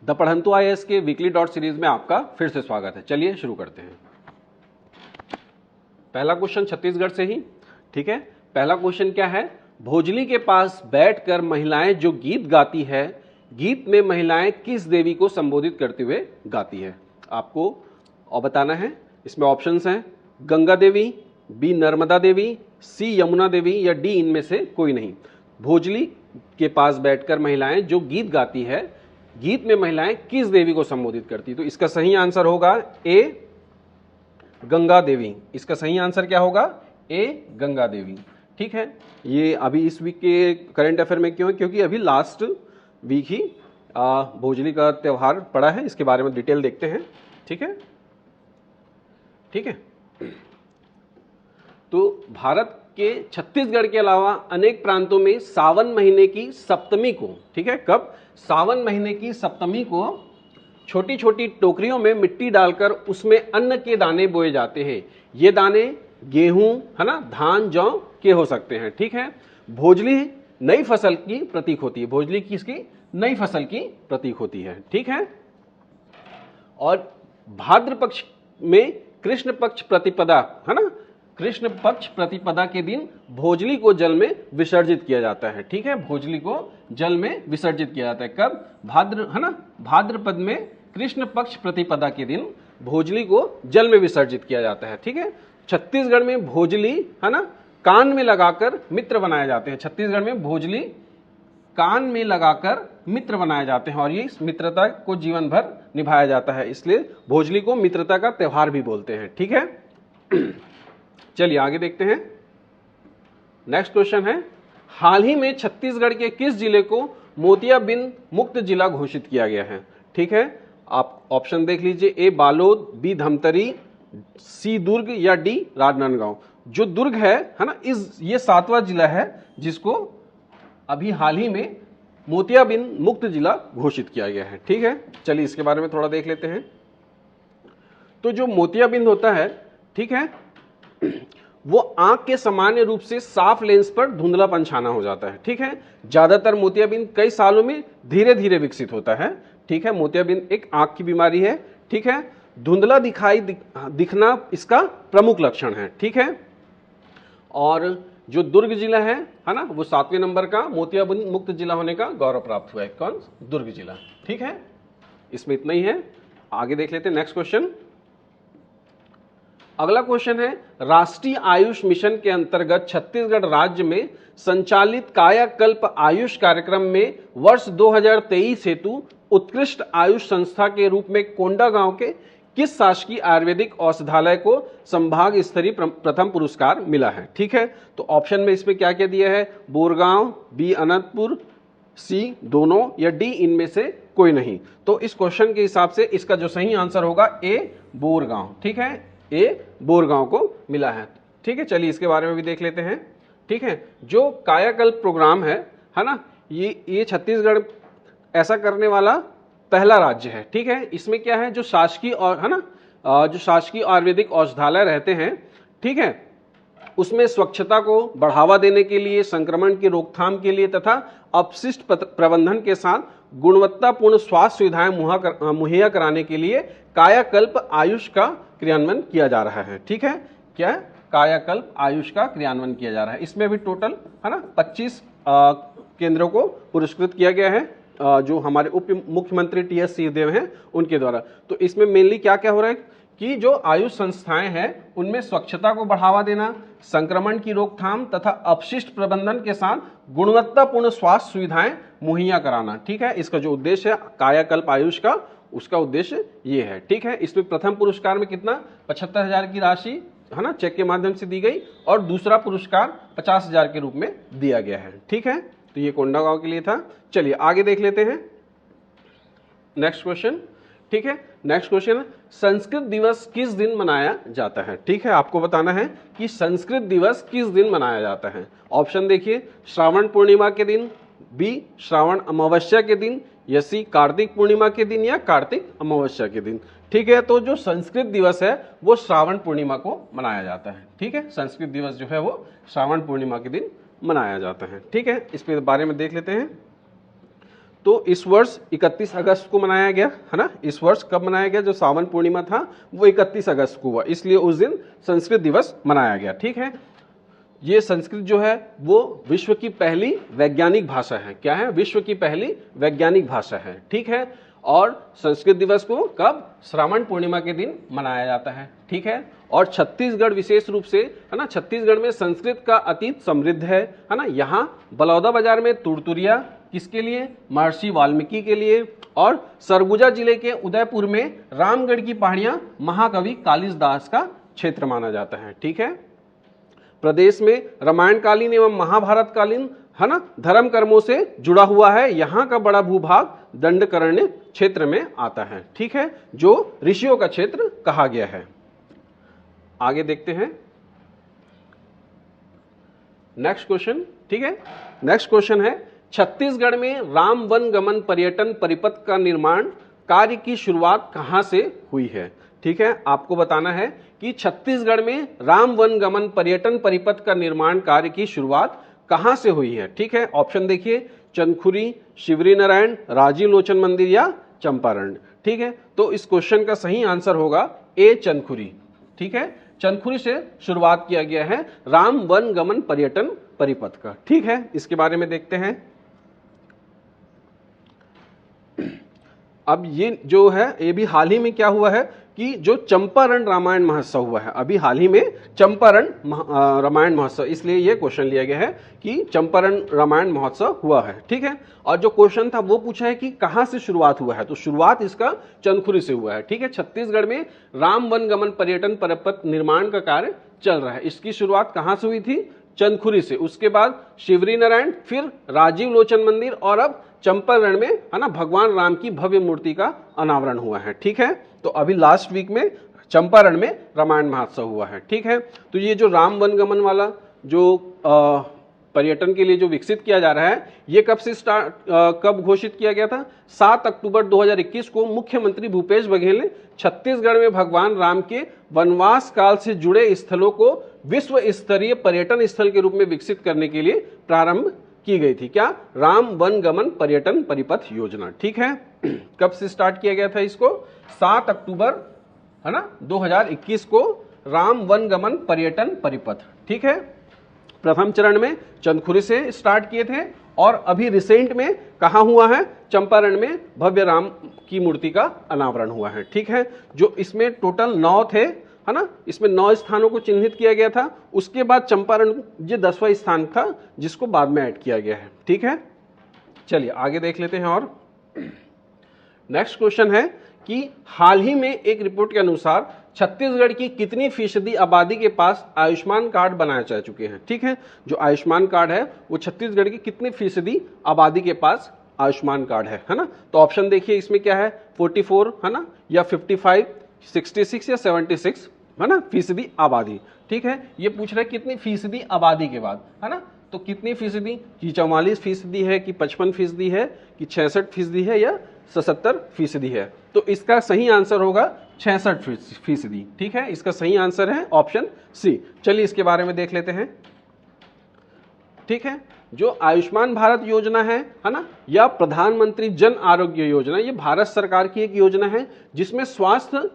The पढ़ंतु IAS के weekly dot series में आपका फिर से स्वागत है। चलिए शुरू करते हैं। पहला क्वेश्चन छत्तीसगढ़ से ही, ठीक है। पहला क्वेश्चन क्या है, भोजली के पास बैठकर महिलाएं जो गीत गाती है, गीत में महिलाएं किस देवी को संबोधित करते हुए गाती है, आपको और बताना है। इसमें ऑप्शंस हैं गंगा देवी, बी नर्मदा देवी, सी यमुना देवी या डी इनमें से कोई नहीं। भोजली के पास बैठकर महिलाएं जो गीत गाती है, गीत में महिलाएं किस देवी को संबोधित करती, तो इसका सही आंसर होगा ए गंगा देवी। इसका सही आंसर क्या होगा, ए गंगा देवी, ठीक है। ये अभी इस वीक के करंट अफेयर में क्यों है, क्योंकि अभी लास्ट वीक ही भोजली का त्यौहार पड़ा है। इसके बारे में डिटेल देखते हैं, ठीक है, ठीक है। तो भारत के छत्तीसगढ़ के अलावा अनेक प्रांतों में सावन महीने की सप्तमी को, ठीक है, कब, सावन महीने की सप्तमी को छोटी छोटी टोकरियों में मिट्टी डालकर उसमें अन्न के दाने बोए जाते हैं। ये दाने गेहूं, है ना, धान, जौ के हो सकते हैं, ठीक है। भोजली नई फसल की प्रतीक होती है। भोजली किसकी, नई फसल की प्रतीक होती है, ठीक है। और भाद्र पक्ष में कृष्ण पक्ष प्रतिपदा, है ना, कृष्ण पक्ष प्रतिपदा के दिन भोजली को जल में विसर्जित किया जाता है, ठीक है। भोजली को जल में विसर्जित किया जाता है कब, भाद्र, है ना, भाद्रपद में कृष्ण पक्ष प्रतिपदा के दिन भोजली को जल में विसर्जित किया जाता है, ठीक है। छत्तीसगढ़ में भोजली, है ना, कान में लगाकर मित्र बनाए जाते हैं। छत्तीसगढ़ में भोजली कान में लगाकर मित्र बनाए जाते हैं और ये मित्रता को जीवन भर निभाया जाता है, इसलिए भोजली को मित्रता का त्यौहार भी बोलते हैं, ठीक है। चलिए आगे देखते हैं। नेक्स्ट क्वेश्चन है, हाल ही में छत्तीसगढ़ के किस जिले को मोतियाबिंद मुक्त जिला घोषित किया गया है, ठीक है। आप ऑप्शन देख लीजिए, ए बालोद, बी धमतरी, सी दुर्ग या डी राजनांदगांव। जो दुर्ग है ना, ये 7वां जिला है जिसको अभी हाल ही में मोतियाबिंद मुक्त जिला घोषित किया गया है, ठीक है। चलिए इसके बारे में थोड़ा देख लेते हैं। तो जो मोतियाबिंद होता है, ठीक है, वो आंख के सामान्य रूप से साफ लेंस पर धुंधलापन छाना हो जाता है, ठीक है। ज्यादातर मोतियाबिंद कई सालों में धीरे धीरे विकसित होता है, ठीक है। मोतियाबिंद एक आंख की बीमारी है, ठीक है। धुंधला दिखना इसका प्रमुख लक्षण है, ठीक है। और जो दुर्ग जिला है ना, वो 7वें नंबर का मोतियाबिंद मुक्त जिला होने का गौरव प्राप्त हुआ है। कौन, दुर्ग जिला, ठीक है। इसमें इतना ही है, आगे देख लेते हैं नेक्स्ट क्वेश्चन। अगला क्वेश्चन है, राष्ट्रीय आयुष मिशन के अंतर्गत छत्तीसगढ़ राज्य में संचालित कायाकल्प आयुष कार्यक्रम में वर्ष 2023 हेतु उत्कृष्ट आयुष संस्था के रूप में कोंडागांव के किस शासकीय आयुर्वेदिक औषधालय को संभाग स्तरीय प्रथम पुरस्कार मिला है, ठीक है। तो ऑप्शन में इसमें क्या क्या दिया है, बोरगांव, बी अनंतपुर, सी दोनों या डी इनमें से कोई नहीं। तो इस क्वेश्चन के हिसाब से इसका जो सही आंसर होगा ए बोरगांव, ठीक है, ए बोरगांव को मिला है, ठीक है। चलिए इसके बारे में भी देख लेते हैं, ठीक है। जो कायाकल्प प्रोग्राम है ना, ये छत्तीसगढ़ ऐसा करने वाला पहला राज्य है, ठीक है। इसमें क्या है, जो शासकीय और, है ना, जो शासकीय आयुर्वेदिक औषधालय रहते हैं, ठीक है, उसमें स्वच्छता को बढ़ावा देने के लिए, संक्रमण की रोकथाम के लिए तथा अपशिष्ट प्रबंधन के साथ गुणवत्तापूर्ण स्वास्थ्य सुविधाएं मुहैया कराने के लिए कायाकल्प आयुष का क्रियान्वयन किया जा रहा है, ठीक है। क्या, कायाकल्प आयुष का क्रियान्वयन किया जा रहा है। इसमें भी टोटल, है ना, 25 केंद्रों को पुरस्कृत किया गया है, जो हमारे उप मुख्यमंत्री टीएस सिंहदेव हैं उनके द्वारा। तो इसमें मेनली क्या क्या हो रहा है कि जो आयुष संस्थाएं हैं उनमें स्वच्छता को बढ़ावा देना, संक्रमण की रोकथाम तथा अपशिष्ट प्रबंधन के साथ गुणवत्तापूर्ण स्वास्थ्य सुविधाएं मुहैया कराना, ठीक है। इसका जो उद्देश्य है कायाकल्प आयुष का, उसका उद्देश्य ये है, ठीक है। इसमें प्रथम पुरस्कार में कितना, 75,000 की राशि, है ना, चेक के माध्यम से दी गई और दूसरा पुरस्कार 50,000 के रूप में दिया गया है, ठीक है। तो ये कोंडागांव के लिए था। चलिए आगे देख लेते हैं नेक्स्ट क्वेश्चन, ठीक है। नेक्स्ट क्वेश्चन, संस्कृत दिवस किस दिन मनाया जाता है, ठीक है। आपको बताना है कि संस्कृत दिवस किस दिन मनाया जाता है। ऑप्शन देखिए, श्रावण पूर्णिमा के दिन, बी श्रावण अमावस्या के दिन, या सी कार्तिक पूर्णिमा के दिन या कार्तिक अमावस्या के दिन, ठीक है। तो जो संस्कृत दिवस है वो श्रावण पूर्णिमा को मनाया जाता है, ठीक है। संस्कृत दिवस जो है वो श्रावण पूर्णिमा के दिन मनाया जाता है, ठीक है। इस पे बारे में देख लेते हैं। तो इस वर्ष 31 अगस्त को मनाया गया है ना। इस वर्ष कब मनाया गया, जो सावन पूर्णिमा था वो 31 अगस्त को हुआ, इसलिए उस दिन संस्कृत दिवस मनाया गया। ठीक है, ये संस्कृत जो है वो विश्व की पहली वैज्ञानिक भाषा है। क्या है, विश्व की पहली वैज्ञानिक भाषा है। ठीक है, और संस्कृत दिवस को कब, श्रावण पूर्णिमा के दिन मनाया जाता है। ठीक है, और छत्तीसगढ़ विशेष रूप से है ना, छत्तीसगढ़ में संस्कृत का अतीत समृद्ध है ना। यहाँ बलौदा बाजार में तुड़तुरिया किसके लिए, महर्षि वाल्मीकि के लिए, और सरगुजा जिले के उदयपुर में रामगढ़ की पहाड़ियां महाकवि कालिदास का क्षेत्र माना जाता है। ठीक है, प्रदेश में रामायणकालीन एवं महाभारतकालीन है ना धर्म कर्मों से जुड़ा हुआ है। यहाँ का बड़ा भूभाग दंडकारण्य क्षेत्र में आता है। ठीक है, जो ऋषियों का क्षेत्र कहा गया है। आगे देखते हैं नेक्स्ट क्वेश्चन। ठीक है, नेक्स्ट क्वेश्चन है, छत्तीसगढ़ में राम वन गमन पर्यटन परिपथ का निर्माण कार्य की शुरुआत कहां से हुई है। ठीक है, आपको बताना है कि छत्तीसगढ़ में राम वन गमन पर्यटन परिपथ का निर्माण कार्य की शुरुआत कहां से हुई है। ठीक है, ऑप्शन देखिए, चंदखुरी, शिवरी नारायण, राजीव लोचन मंदिर या चंपारण। ठीक है, तो इस क्वेश्चन का सही आंसर होगा ए, चंदखुरी। ठीक है, चंदखुरी से शुरुआत किया गया है राम वन गमन पर्यटन परिपथ का। ठीक है, इसके बारे में देखते हैं। अब ये जो है, ये भी हाल ही में क्या हुआ है कि जो चंपारण रामायण महोत्सव हुआ है, अभी हाल ही में चंपारण रामायण महोत्सव, इसलिए ये क्वेश्चन लिया गया है कि चंपारण रामायण महोत्सव हुआ है। ठीक है, और जो क्वेश्चन था वो पूछा है कि कहां से शुरुआत हुआ है, तो शुरुआत इसका चंदखुरी से हुआ है। ठीक है, छत्तीसगढ़ में राम वन गमन पर्यटन परिपथ निर्माण का कार्य चल रहा है। इसकी शुरुआत कहां से हुई थी, चंदखुरी से, उसके बाद शिवरी नारायण, फिर राजीव लोचन मंदिर, और अब चंपारण में है ना भगवान राम की भव्य मूर्ति का अनावरण हुआ है। ठीक है, तो अभी लास्ट वीक में चंपारण में रामायण महोत्सव हुआ है। ठीक है, तो ये जो राम वन गमन वाला जो पर्यटन के लिए जो विकसित किया जा रहा है, ये कब से कब घोषित किया गया था, 7 अक्टूबर 2021 को मुख्यमंत्री भूपेश बघेल ने छत्तीसगढ़ में भगवान राम के वनवास काल से जुड़े स्थलों को विश्व स्तरीय पर्यटन स्थल के रूप में विकसित करने के लिए प्रारंभ की गई थी। क्या, राम वन गमन पर्यटन परिपथ योजना। ठीक है, कब से स्टार्ट किया गया था इसको, 7 अक्टूबर है ना 2021 को राम वन गमन पर्यटन परिपथ। ठीक है, प्रथम चरण में चंदखुरी से स्टार्ट किए थे, और अभी रिसेंट में कहां हुआ है, चंपारण में भव्य राम की मूर्ति का अनावरण हुआ है। ठीक है, जो इसमें टोटल 9 थे है ना, इसमें 9 स्थानों को चिन्हित किया गया था। उसके बाद चंपारण ये 10वां स्थान था जिसको बाद में ऐड किया गया है। ठीक है, चलिए आगे देख लेते हैं। और नेक्स्ट क्वेश्चन है कि हाल ही में एक रिपोर्ट के अनुसार छत्तीसगढ़ की कितनी फीसदी आबादी के पास आयुष्मान कार्ड बनाए जा चुके हैं। ठीक है, जो आयुष्मान कार्ड है वो छत्तीसगढ़ की कितनी फीसदी आबादी के पास आयुष्मान कार्ड है ना। तो ऑप्शन देखिए, इसमें क्या है, 44 है ना, या 55, 66 या 76 है ना फीसदी आबादी। ठीक है, ये पूछ रहा है कितनी फीसदी आबादी के बाद है ना, तो कितनी फीसदी, कि 44% है, कि 55% है, कि 66% है, या 77% है। तो इसका सही आंसर होगा 66%। ठीक है, इसका सही आंसर है ऑप्शन सी। चलिए इसके बारे में देख लेते हैं। ठीक है, जो आयुष्मान भारत योजना है ना, या प्रधानमंत्री जन आरोग्य योजना, ये भारत सरकार की एक योजना है जिसमें स्वास्थ्य,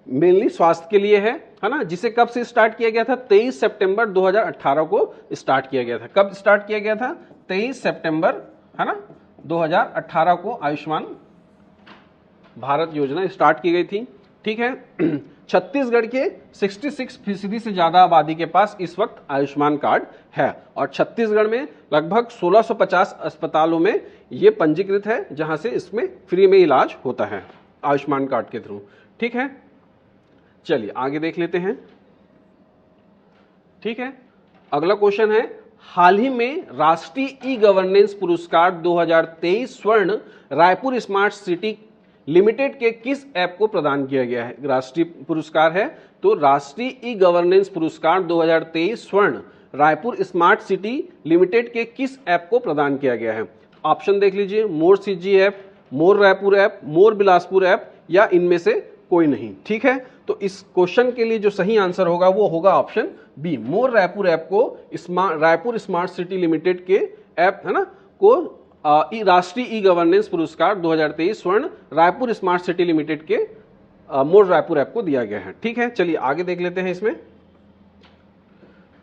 मेनली स्वास्थ्य के लिए है ना, जिसे कब से स्टार्ट किया गया था, 23 सितंबर 2018 को स्टार्ट किया गया था। कब स्टार्ट किया गया था, 23 सितंबर है ना 2018 को आयुष्मान भारत योजना स्टार्ट की गई थी। ठीक है, छत्तीसगढ़ के 66% से ज्यादा आबादी के पास इस वक्त आयुष्मान कार्ड है, और छत्तीसगढ़ में लगभग 1650 अस्पतालों में ये पंजीकृत है जहां से इसमें फ्री में इलाज होता है आयुष्मान कार्ड के थ्रू। ठीक है, चलिए आगे देख लेते हैं। ठीक है, अगला क्वेश्चन है, हाल ही में राष्ट्रीय ई गवर्नेंस पुरस्कार 2023 स्वर्ण रायपुर स्मार्ट सिटी लिमिटेड के किस ऐप को प्रदान किया गया है। राष्ट्रीय पुरस्कार है, तो राष्ट्रीय ई गवर्नेंस पुरस्कार 2023 स्वर्ण रायपुर स्मार्ट सिटी लिमिटेड के किस ऐप को प्रदान किया गया है। ऑप्शन देख लीजिए, मोर सीजी ऐप, मोर रायपुर ऐप, मोर बिलासपुर ऐप, या इनमें से कोई नहीं। ठीक है, तो इस क्वेश्चन के लिए जो सही आंसर होगा वो होगा ऑप्शन बी, मोर रायपुर ऐप को रायपुर स्मार्ट सिटी लिमिटेड के ऐप है ना को राष्ट्रीय ई गवर्नेंस पुरस्कार 2023 स्वर्ण रायपुर स्मार्ट सिटी लिमिटेड के मोर रायपुर ऐप को दिया गया है। ठीक है, चलिए आगे देख लेते हैं इसमें।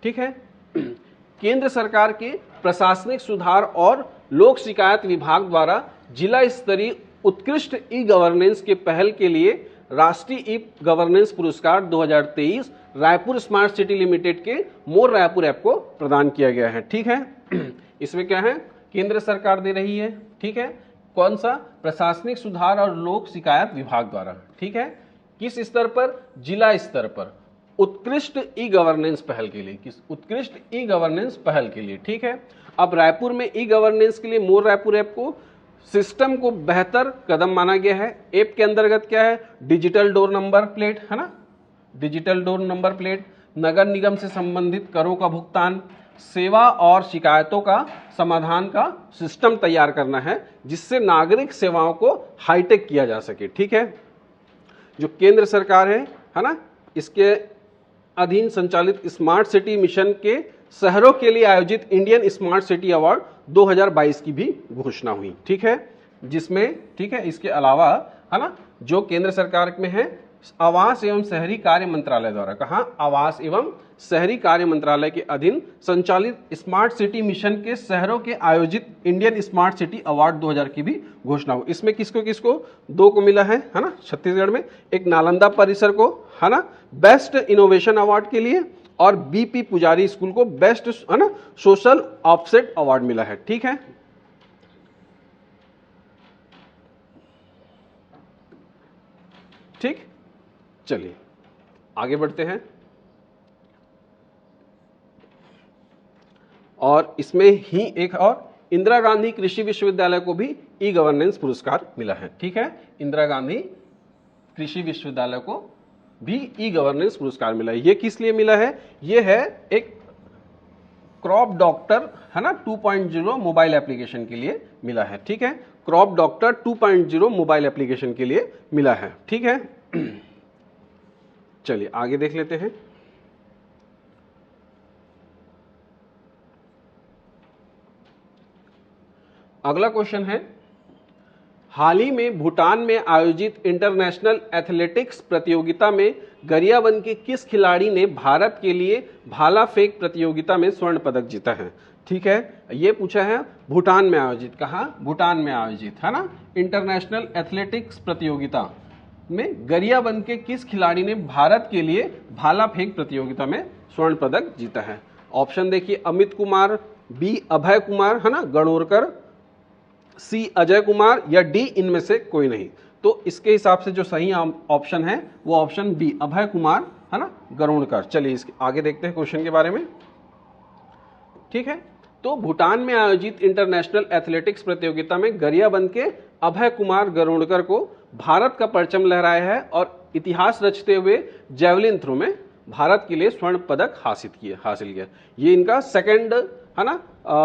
ठीक है, केंद्र सरकार के प्रशासनिक सुधार और लोक शिकायत विभाग द्वारा जिला स्तरीय उत्कृष्ट ई गवर्नेंस के पहल के लिए राष्ट्रीय ई गवर्नेंस पुरस्कार 2023 रायपुर स्मार्ट सिटी लिमिटेड के मोर रायपुर ऐप को प्रदान किया गया है। ठीक है, इसमें क्या है, केंद्र सरकार दे रही है। ठीक है, कौन सा, प्रशासनिक सुधार और लोक शिकायत विभाग द्वारा। ठीक है, किस स्तर पर, जिला स्तर पर उत्कृष्ट ई गवर्नेंस पहल के लिए, किस उत्कृष्ट ई गवर्नेंस पहल के लिए। ठीक है, अब रायपुर में ई गवर्नेंस के लिए मोर रायपुर ऐप को सिस्टम को बेहतर कदम माना गया है। ऐप के अंतर्गत क्या है, डिजिटल डोर नंबर प्लेट, है ना, डिजिटल डोर नंबर प्लेट, नगर निगम से संबंधित करों का भुगतान, सेवा और शिकायतों का समाधान का सिस्टम तैयार करना है, जिससे नागरिक सेवाओं को हाईटेक किया जा सके। ठीक है, जो केंद्र सरकार है ना, इसके अधीन संचालित स्मार्ट सिटी मिशन के शहरों के लिए आयोजित इंडियन स्मार्ट सिटी अवार्ड 2022 की भी घोषणा हुई। ठीक है, जिसमें, ठीक है, इसके अलावा, है ना, जो केंद्र सरकार में है, आवास एवं शहरी कार्य मंत्रालय द्वारा, कहा, आवास एवं शहरी कार्य मंत्रालय के अधीन संचालित स्मार्ट सिटी मिशन के शहरों के आयोजित इंडियन स्मार्ट सिटी अवार्ड 2000 की भी घोषणा हुई। इसमें किसको किसको, दो को मिला है ना, छत्तीसगढ़ में एक नालंदा परिसर को, है ना, बेस्ट इनोवेशन अवार्ड के लिए, और बीपी पुजारी स्कूल को बेस्ट, है ना, सोशल ऑफसेट अवार्ड मिला है। ठीक है, ठीक, चलिए आगे बढ़ते हैं। और इसमें ही एक और इंदिरा गांधी कृषि विश्वविद्यालय को भी ई गवर्नेंस पुरस्कार मिला है। ठीक है, इंदिरा गांधी कृषि विश्वविद्यालय को भी ई गवर्नेंस पुरस्कार मिला है। ये किस लिए मिला है, ये है एक क्रॉप डॉक्टर, है ना, 2.0 मोबाइल एप्लीकेशन के लिए मिला है। ठीक है, क्रॉप डॉक्टर 2.0 मोबाइल एप्लीकेशन के लिए मिला है। ठीक है, चलिए आगे देख लेते हैं। अगला क्वेश्चन है, हाल ही में भूटान में आयोजित इंटरनेशनल एथलेटिक्स प्रतियोगिता में गरियाबंद के किस खिलाड़ी ने भारत के लिए भाला फेंक प्रतियोगिता में स्वर्ण पदक जीता है। ठीक है, ये पूछा है भूटान में आयोजित, कहा, भूटान में आयोजित, है ना, इंटरनेशनल एथलेटिक्स प्रतियोगिता में गरियाबंद के किस खिलाड़ी ने भारत के लिए भाला फेंक प्रतियोगिता में स्वर्ण पदक जीता है। ऑप्शन देखिए, अमित कुमार, बी अभय कुमार, है ना, गणोरकर, सी अजय कुमार, या डी इनमें से कोई नहीं। तो इसके हिसाब से जो सही ऑप्शन है वो ऑप्शन बी अभय कुमार, है ना, गरुड़कर। चलिए इसके आगे देखते हैं क्वेश्चन के बारे में। ठीक है, तो भूटान में आयोजित इंटरनेशनल एथलेटिक्स प्रतियोगिता में गरियाबंद के अभय कुमार गरुड़कर को भारत का परचम लहराया है और इतिहास रचते हुए जेवलिन थ्रो में भारत के लिए स्वर्ण पदक हासिल किया। ये इनका सेकंड, है ना,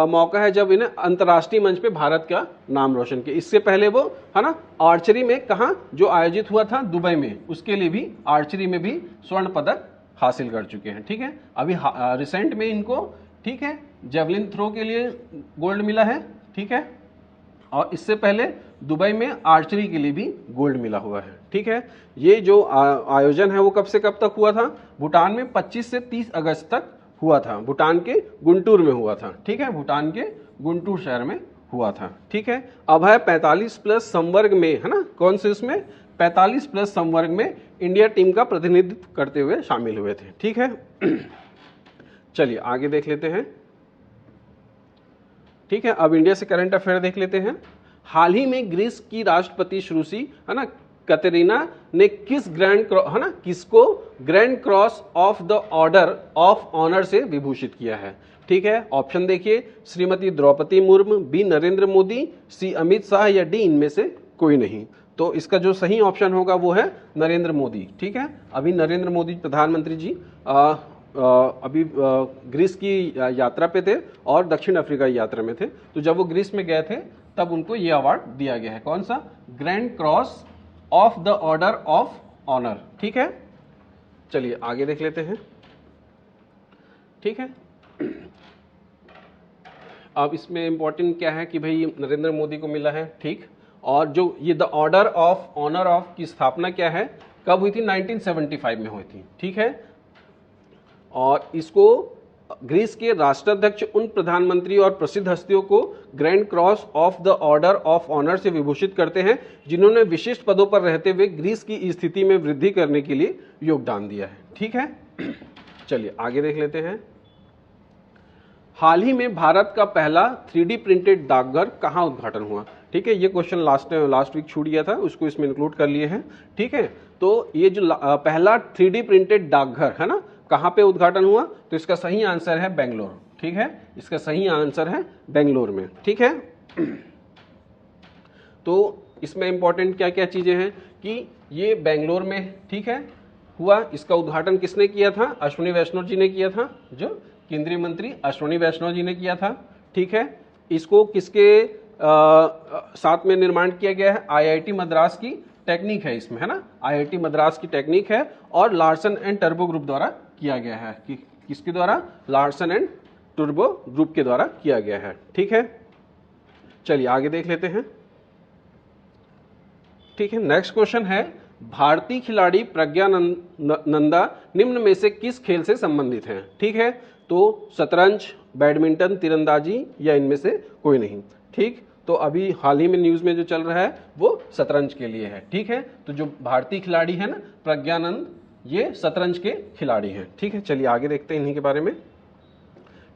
मौका है जब इन्हें अंतर्राष्ट्रीय मंच पे भारत का नाम रोशन किया। इससे पहले वो, है ना, आर्चरी में, कहा, जो आयोजित हुआ था दुबई में, उसके लिए भी आर्चरी में भी स्वर्ण पदक हासिल कर चुके हैं। ठीक है, अभी रिसेंट में इनको, ठीक है, जेवलिन थ्रो के लिए गोल्ड मिला है। ठीक है, और इससे पहले दुबई में आर्चरी के लिए भी गोल्ड मिला हुआ है। ठीक है, ये जो आयोजन है वो कब से कब तक हुआ था, भूटान में 25 से 30 अगस्त तक हुआ था, भूटान के गुंटूर में हुआ था। ठीक है, भूटान के गुंटूर शहर में हुआ था। ठीक है, अभय 45+ संवर्ग में, है ना, कौन से उसमें 45+ संवर्ग में इंडिया टीम का प्रतिनिधित्व करते हुए शामिल हुए थे। ठीक है, चलिए आगे देख लेते हैं। ठीक है, अब इंडिया से करंट अफेयर देख लेते हैं। हाल ही में ग्रीस की राष्ट्रपति श्रुसी, है ना, कतरीना ने किस किसको grand cross of the order of honour से विभूषित किया है। ठीक है, ऑप्शन देखिए, श्रीमती द्रौपदी मुर्मू, बी नरेंद्र मोदी, सी अमित शाह, या डी इनमें से कोई नहीं। तो इसका जो सही ऑप्शन होगा वो है नरेंद्र मोदी। ठीक है, अभी नरेंद्र मोदी प्रधानमंत्री जी अभी ग्रीस की यात्रा पे थे और दक्षिण अफ्रीका की यात्रा में थे। तो जब वो ग्रीस में गए थे तब उनको ये अवार्ड दिया गया है, कौन सा, grand cross of the order of honour. ठीक है, चलिए आगे देख लेते हैं। ठीक है, अब इसमें इंपॉर्टेंट क्या है कि भाई नरेंद्र मोदी को मिला है, ठीक। और जो ये the order of honour of की स्थापना क्या है, कब हुई थी, 1975 में हुई थी, ठीक है। और इसको ग्रीस के राष्ट्राध्यक्ष उन प्रधानमंत्री और प्रसिद्ध हस्तियों को grand cross of the order of honour से विभूषित करते हैं जिन्होंने विशिष्ट पदों पर रहते हुए ग्रीस की स्थिति में वृद्धि करने के लिए योगदान दिया है, ठीक है। चलिए आगे देख लेते हैं। हाल ही में भारत का पहला 3D प्रिंटेड डाकघर कहाँ उद्घाटन हुआ, ठीक है। ये क्वेश्चन लास्ट वीक छूट गया था, उसको इसमें इंक्लूड कर लिए हैं, ठीक है। तो ये जो पहला 3D प्रिंटेड डाकघर है ना, कहाँ पे उद्घाटन हुआ, तो इसका सही आंसर है बेंगलोर, ठीक है। इसका सही आंसर है बेंगलोर में, ठीक है। तो इसमें इंपॉर्टेंट क्या क्या चीजें हैं कि ये बेंगलोर में, ठीक है, हुआ। इसका उद्घाटन किसने किया था, अश्विनी वैष्णव जी ने किया था, जो केंद्रीय मंत्री अश्विनी वैष्णव जी ने किया था, ठीक है। इसको किसके साथ में निर्माण किया गया है, IIT मद्रास की टेक्निक है इसमें, है ना, IIT मद्रास की टेक्निक है और लार्सन एंड टर्बो ग्रुप द्वारा किया गया है। कि किसके द्वारा, लार्सन एंड टर्बो ग्रुप के द्वारा किया गया है, ठीक है। चलिए आगे देख लेते हैं, ठीक है। नेक्स्ट क्वेश्चन है, भारतीय खिलाड़ी प्रज्ञा नंदा निम्न में से किस खेल से संबंधित हैं, ठीक है। तो शतरंज, बैडमिंटन, तीरंदाजी या इनमें से कोई नहीं, ठीक। तो अभी हाल ही में न्यूज में जो चल रहा है वो शतरंज के लिए है, ठीक है। तो जो भारतीय खिलाड़ी है ना प्रज्ञानंद, ये शतरंज के खिलाड़ी हैं, ठीक है। चलिए आगे देखते हैं इन्हीं के बारे में,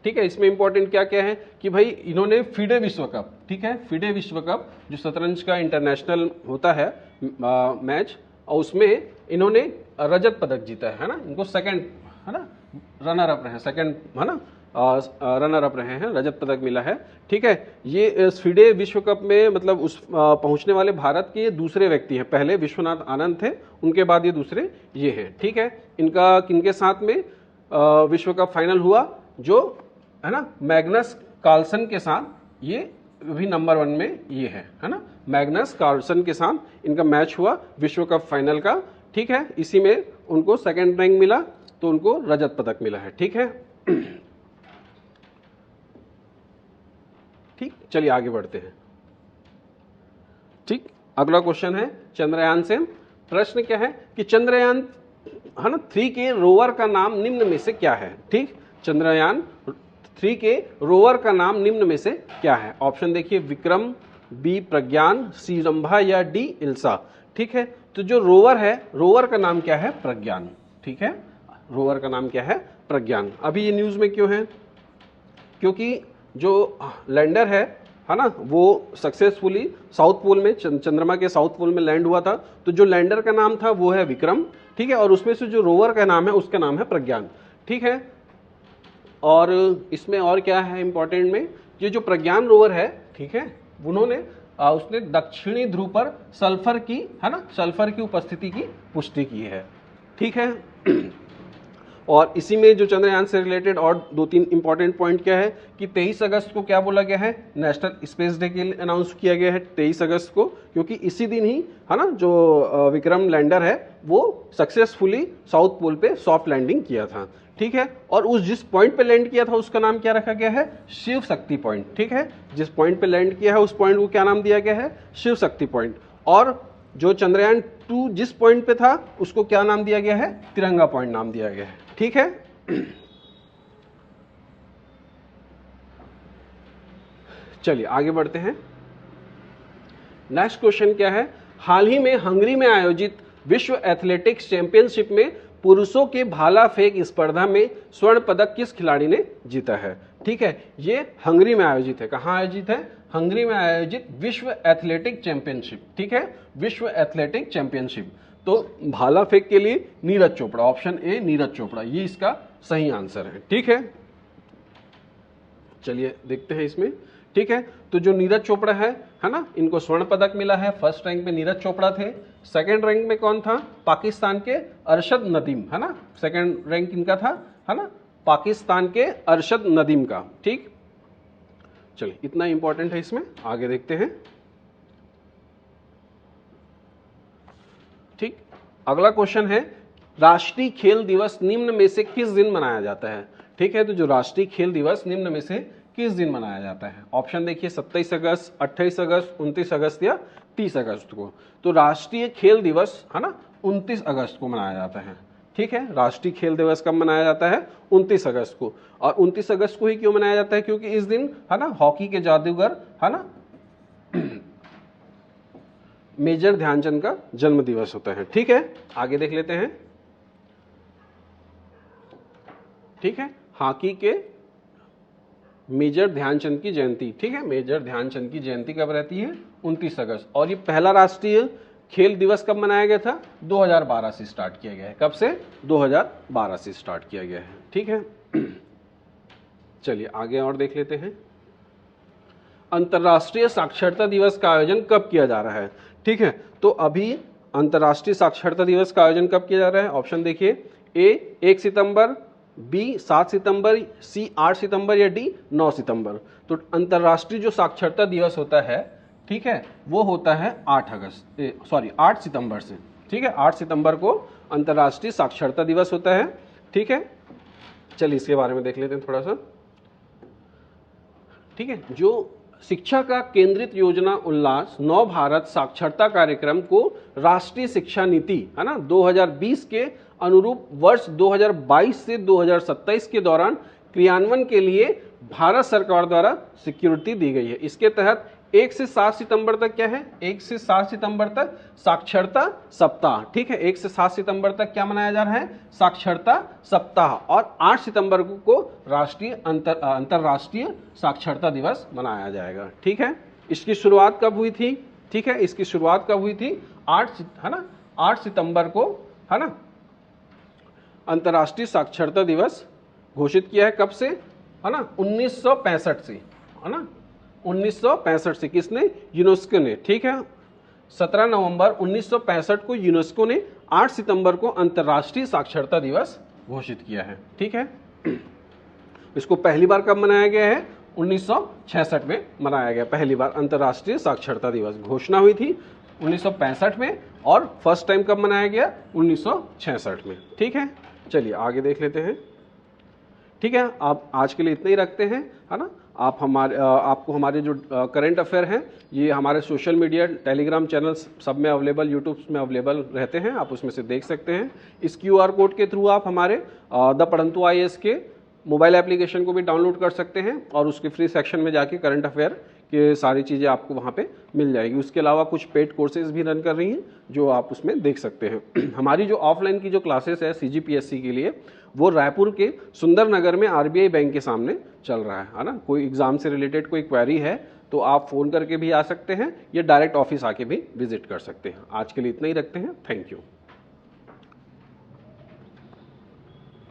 ठीक है। इसमें इंपॉर्टेंट क्या क्या है कि भाई इन्होंने फिडे विश्व कप, ठीक है, फिडे विश्व कप जो शतरंज का इंटरनेशनल होता है मैच, और उसमें इन्होंने रजत पदक जीता है ना। इनको सेकंड, है ना, रनर अप रहे, सेकंड, है ना, रनर अप रहे हैं, रजत पदक मिला है, ठीक है। ये फिडे विश्व कप में मतलब उस पहुंचने वाले भारत के ये दूसरे व्यक्ति हैं, पहले विश्वनाथ आनंद थे, उनके बाद ये दूसरे ये हैं, ठीक है। इनका किनके साथ में विश्व कप फाइनल हुआ, जो है ना मैग्नस कार्लसन के साथ, ये भी नंबर 1 में ये है ना, मैग्नस कार्लसन के साथ इनका मैच हुआ विश्व कप फाइनल का, ठीक है। इसी में उनको सेकंड रैंक मिला, तो उनको रजत पदक मिला है, ठीक है। ठीक, चलिए आगे बढ़ते हैं, ठीक। अगला क्वेश्चन है चंद्रयान से। प्रश्न क्या है कि चंद्रयान, है ना, 3 के रोवर का नाम निम्न में से क्या है, ठीक। चंद्रयान 3 के रोवर का नाम निम्न में से क्या है। ऑप्शन देखिए, विक्रम, बी प्रज्ञान, सी रंभा या डी इल्सा, ठीक है। तो जो रोवर है, रोवर का नाम क्या है, प्रज्ञान, ठीक है। रोवर का नाम क्या है, प्रज्ञान। अभी ये न्यूज में क्यों है, क्योंकि जो लैंडर है ना, वो सक्सेसफुली साउथ पोल में, चंद्रमा के साउथ पोल में लैंड हुआ था। तो जो लैंडर का नाम था वो है विक्रम, ठीक है। और उसमें से जो रोवर का नाम है उसका नाम है प्रज्ञान, ठीक है। और इसमें और क्या है इंपॉर्टेंट में, ये जो प्रज्ञान रोवर है, ठीक है, उन्होंने उसने दक्षिणी ध्रुव पर सल्फर की, है ना, सल्फर की उपस्थिति की पुष्टि की है, ठीक है। और इसी में जो चंद्रयान से रिलेटेड और 2-3 इंपॉर्टेंट पॉइंट क्या है कि 23 अगस्त को क्या बोला गया है, नेशनल स्पेस डे के लिए अनाउंस किया गया है 23 अगस्त को, क्योंकि इसी दिन ही, है ना, जो विक्रम लैंडर है वो सक्सेसफुली साउथ पोल पे सॉफ्ट लैंडिंग किया था, ठीक है। और उस जिस पॉइंट पे लैंड किया था उसका नाम क्या रखा गया है, शिव शक्ति पॉइंट, ठीक है। जिस पॉइंट पे लैंड किया है उस पॉइंट को क्या नाम दिया गया है, शिव शक्ति पॉइंट। और जो चंद्रयान 2 जिस पॉइंट पे था उसको क्या नाम दिया गया है, तिरंगा पॉइंट नाम दिया गया है, ठीक है। चलिए आगे बढ़ते हैं। नेक्स्ट क्वेश्चन क्या है, हाल ही में हंगरी में आयोजित विश्व एथलेटिक्स चैंपियनशिप में पुरुषों के भाला फेंक स्पर्धा में स्वर्ण पदक किस खिलाड़ी ने जीता है, ठीक है। ये हंगरी में आयोजित है, कहां आयोजित है, हंगरी में आयोजित विश्व एथलेटिक चैंपियनशिप, ठीक है, विश्व एथलेटिक चैंपियनशिप। तो भाला फेंक के लिए नीरज चोपड़ा, ऑप्शन ए नीरज चोपड़ा, ये इसका सही आंसर है, ठीक है। चलिए देखते हैं इसमें, ठीक है। तो जो नीरज चोपड़ा है ना, इनको स्वर्ण पदक मिला है। फर्स्ट रैंक में नीरज चोपड़ा थे। सेकंड रैंक में कौन था, पाकिस्तान के अरशद नदीम, है ना, सेकंड रैंक इनका था, है ना, पाकिस्तान के अरशद नदीम का, ठीक। चलिए इतना इंपॉर्टेंट है इसमें, आगे देखते हैं, ठीक। अगला क्वेश्चन है, राष्ट्रीय खेल दिवस निम्न में से किस दिन मनाया जाता है, ठीक है। तो जो राष्ट्रीय खेल दिवस निम्न में से किस दिन मनाया जाता है? ऑप्शन देखिए 27 अगस्त, 28 अगस्त, 29 अगस्त या 30 अगस्त को। तो राष्ट्रीय खेल दिवस है ना 29 अगस्त को मनाया जाता है। ठीक है, राष्ट्रीय खेल दिवस कब मनाया जाता है? 29 अगस्त को। और 29 अगस्त को ही क्यों मनाया जाता है? क्योंकि इस दिन है ना हॉकी के जादूगर है ना मेजर ध्यानचंद का जन्म दिवस होता है। ठीक है, आगे देख लेते हैं। ठीक है, हॉकी के मेजर ध्यानचंद की जयंती। ठीक है, मेजर ध्यानचंद की जयंती कब रहती है? 29 अगस्त। और ये पहला राष्ट्रीय खेल दिवस कब मनाया गया था? 2012 से स्टार्ट किया गया है। कब से? 2012 से स्टार्ट किया गया है। ठीक है, चलिए आगे और देख लेते हैं। अंतर्राष्ट्रीय साक्षरता दिवस का आयोजन कब किया जा रहा है? ठीक है, तो अभी अंतर्राष्ट्रीय साक्षरता दिवस का आयोजन कब किया जा रहा है? ऑप्शन देखिए, ए 1 सितंबर, बी 7 सितंबर, सी 8 सितंबर या डी 9 सितंबर। तो अंतर्राष्ट्रीय जो साक्षरता दिवस होता है, ठीक है, वो होता है 8 सितंबर से। ठीक है, 8 सितंबर को अंतर्राष्ट्रीय साक्षरता दिवस होता है। ठीक है, चलिए इसके बारे में देख लेते हैं थोड़ा सा। ठीक है, जो शिक्षा का केंद्रित योजना उल्लास नव भारत साक्षरता कार्यक्रम को राष्ट्रीय शिक्षा नीति है ना 2020 के अनुरूप वर्ष 2022 से 2027 के दौरान क्रियान्वयन के लिए भारत सरकार द्वारा स्वीकृति दी गई है। इसके तहत 1 से 7 सितंबर तक क्या है? 1 से 7 सितंबर तक साक्षरता सप्ताह। ठीक है, 1 से 7 सितंबर तक क्या मनाया जा रहा है? साक्षरता सप्ताह। और 8 सितंबर को राष्ट्रीय अंतर्राष्ट्रीय साक्षरता दिवस मनाया जाएगा। ठीक है, इसकी शुरुआत कब हुई थी? ठीक है, इसकी शुरुआत कब हुई थी? 8 सितंबर को है ना अंतर्राष्ट्रीय साक्षरता दिवस घोषित किया है। कब से? है ना 1965 से, है ना 1965 से। किसने? यूनेस्को ने। ठीक है, 17 नवंबर 1965 को यूनेस्को ने 8 सितंबर को अंतर्राष्ट्रीय साक्षरता दिवस घोषित किया है। ठीक है, इसको पहली बार कब मनाया गया है? 1966 में मनाया गया पहली बार अंतर्राष्ट्रीय साक्षरता दिवस। घोषणा हुई थी 1965 में और फर्स्ट टाइम कब मनाया गया? 1966 में। ठीक है, चलिए आगे देख लेते हैं। ठीक है, आप आज के लिए इतना ही रखते हैं, है ना। आपको हमारे जो करंट अफेयर हैं ये हमारे सोशल मीडिया टेलीग्राम चैनल्स सब में अवेलेबल, यूट्यूब में अवेलेबल रहते हैं, आप उसमें से देख सकते हैं। इस QR कोड के थ्रू आप हमारे द पढ़ंतु IAS के मोबाइल एप्लीकेशन को भी डाउनलोड कर सकते हैं और उसके फ्री सेक्शन में जाके करंट अफेयर के सारी चीज़ें आपको वहाँ पे मिल जाएगी। उसके अलावा कुछ पेड कोर्सेज भी रन कर रही हैं जो आप उसमें देख सकते हैं। हमारी जो ऑफलाइन की जो क्लासेस है CGPSC के लिए, वो रायपुर के सुंदर नगर में RBI बैंक के सामने चल रहा है ना। कोई एग्जाम से रिलेटेड कोई क्वेरी है तो आप फ़ोन करके भी आ सकते हैं या डायरेक्ट ऑफिस आके भी विजिट कर सकते हैं। आज के लिए इतना ही रखते हैं। Thank you.